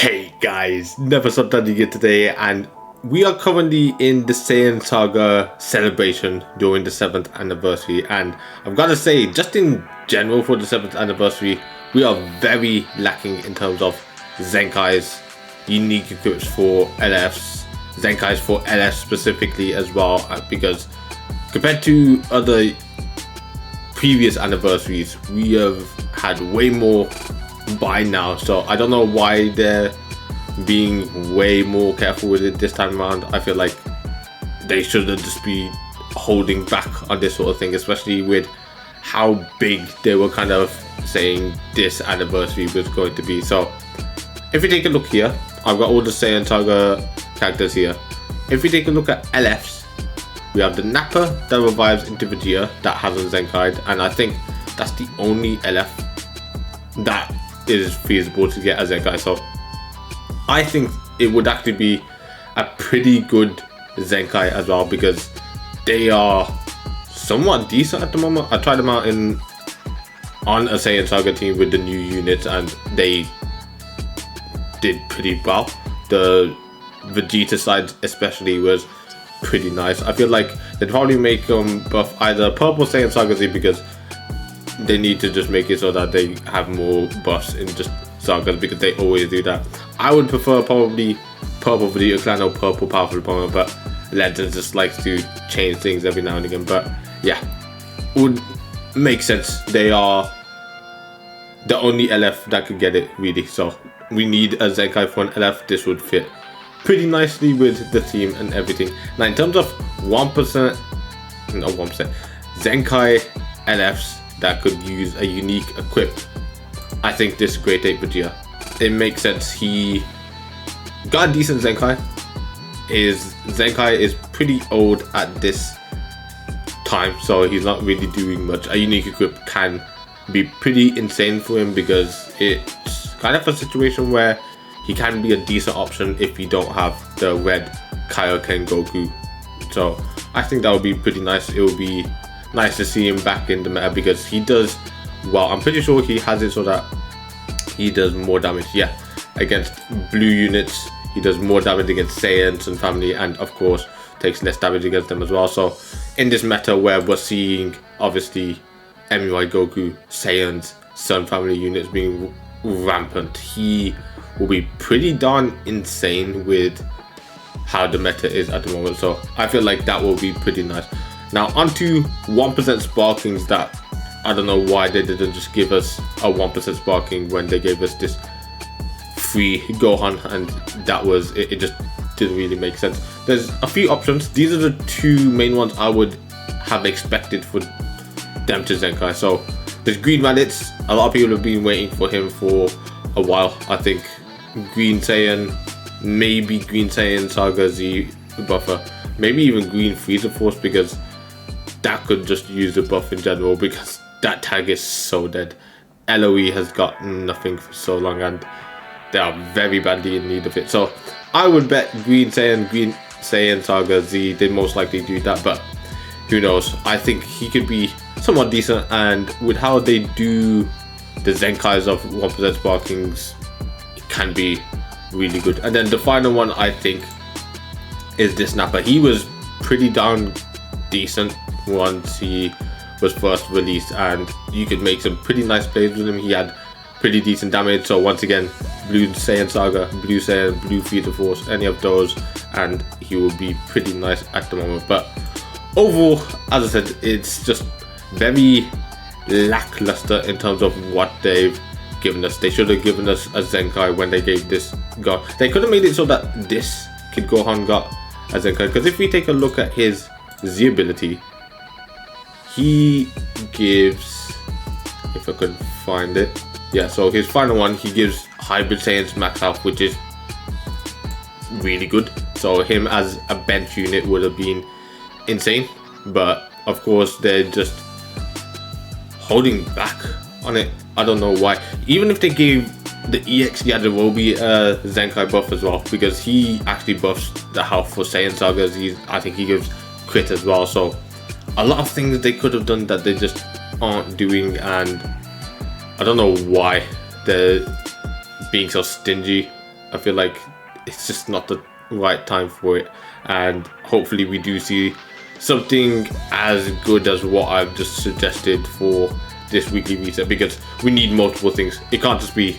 Hey guys, never stopped starting here today, and we are currently in the Saiyan Saga celebration during the 7th anniversary, and I've got to say, just in general for the 7th anniversary, we are very lacking in terms of Zenkais, unique equips for LFs, Zenkais for LFs specifically as well, because compared to other previous anniversaries, we have had way more by now, so I don't know why they're being way more careful with it this time around. I feel like they should just be holding back on this sort of thing, especially with how big they were kind of saying this anniversary was going to be. So if you take a look here, I've got all the Saiyan Saga characters here. If we take a look at LFs, we have the Nappa that revives into Vegeta that hasn't Zenkai'd, and I think that's the only LF that is feasible to get as Zenkai. So I think it would actually be a pretty good Zenkai as well, because they are somewhat decent at the moment. I tried them out on a Saiyan Saga team with the new units, and they did pretty well. The Vegeta side especially was pretty nice. I feel like they'd probably make them buff either purple Saiyan Saga Z, because they need to just make it so that they have more buffs in just Sagas, because they always do that. I would prefer probably purple Vegeta Clan or purple Powerful Opponent, but Legends just likes to change things every now and again. But yeah, would make sense. They are the only LF that could get it, really. So we need a Zenkai for an LF. This would fit pretty nicely with the theme and everything. Now in terms of 1%, no 1%, Zenkai LFs that could use a unique equip, I think this Great Ape Vegeta, it makes sense. He got a decent Zenkai. His Zenkai is pretty old at this time, so he's not really doing much. A unique equip can be pretty insane for him, because it's kind of a situation where he can be a decent option if you don't have the red Kaioken Goku. So I think that would be pretty nice. It would be nice to see him back in the meta, because he does well. I'm pretty sure he has it so that he does more damage, yeah, against blue units. He does more damage against Saiyans and family, and of course takes less damage against them as well. So in this meta where we're seeing obviously MUI Goku, Saiyans, Sun family units being rampant, he will be pretty darn insane with how the meta is at the moment. So I feel like that will be pretty nice. Now onto 1% sparkings, that I don't know why they didn't just give us a 1% sparking when they gave us this free Gohan, and that was it. It just didn't really make sense. There's a few options. These are the two main ones I would have expected for them to Zenkai. So there's Green Raditz. A lot of people have been waiting for him for a while. I think Green Saiyan, maybe Green Saiyan Saga Z buffer, maybe even Green Frieza Force, because that could just use the buff in general, because that tag is so dead. LOE has got nothing for so long, and they are very badly in need of it. So I would bet Green Saiyan Saga Z, they most likely do that, but who knows. I think he could be somewhat decent, and with how they do the Zenkais of 1% sparkings, it can be really good. And then the final one I think is this Nappa. He was pretty darn decent once he was first released, and you could make some pretty nice plays with him. He had pretty decent damage. So once again, Blue Saiyan Saga, Blue Saiyan, Blue Frieza Force, any of those, and he will be pretty nice at the moment. But overall, as I said, it's just very lackluster in terms of what they've given us. They should have given us a Zenkai when they gave this Gohan. They could have made it so that this Kid Gohan got a Zenkai, because if we take a look at his Z ability, he gives, if I could find it, yeah, so his final one, he gives Hybrid Saiyans max health, which is really good. So him as a bench unit would have been insane, but of course they're just holding back on it. I don't know why. Even if they gave the EX Yajirobe a Zenkai buff as well, because he actually buffs the health for Saiyan Sagas. I think he gives crit as well. So a lot of things they could have done that they just aren't doing, and I don't know why they're being so stingy I feel like it's just not the right time for it, and hopefully we do see something as good as what I've just suggested for this weekly reset, because we need multiple things. It can't just be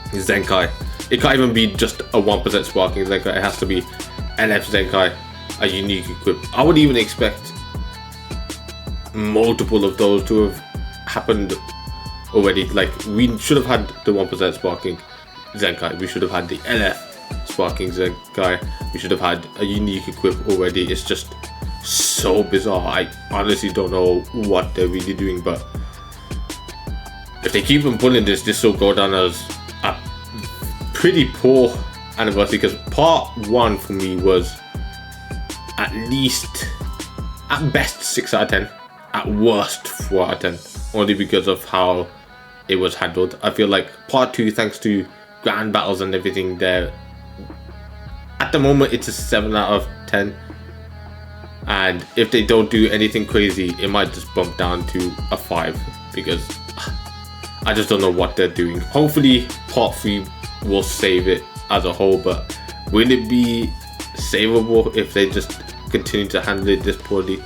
Zenkai. It can't even be just a 1% sparking Zenkai. It has to be NF Zenkai, a unique equip. I would even expect multiple of those to have happened already. Like, we should have had the 1% sparking Zenkai. We should have had the NF sparking Zenkai. We should have had a unique equip already. It's just so bizarre. I honestly don't know what they're really doing, but if they keep on pulling this will go down as a pretty poor anniversary, because part 1 for me was at least, at best, 6 out of 10, at worst 4 out of 10, only because of how it was handled. I feel like part 2, thanks to grand battles and everything there, at the moment it's a 7 out of 10, and if they don't do anything crazy, it might just bump down to a 5, because I just don't know what they're doing. Hopefully part 3 will save it as a whole, but will it be savable if they just continue to handle it this poorly?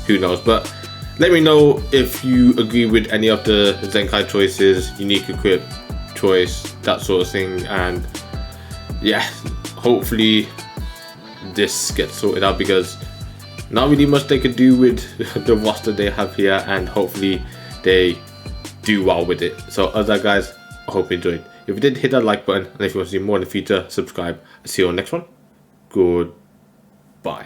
Who knows? But let me know if you agree with any of the Zenkai choices, unique equip choice, that sort of thing. And yeah, hopefully this gets sorted out, because not really much they could do with the roster they have here, and hopefully they do well with it. So other that, guys, I hope you enjoyed. If you did, hit that like button, and if you want to see more in the future, subscribe. I'll see you on the next one. Good.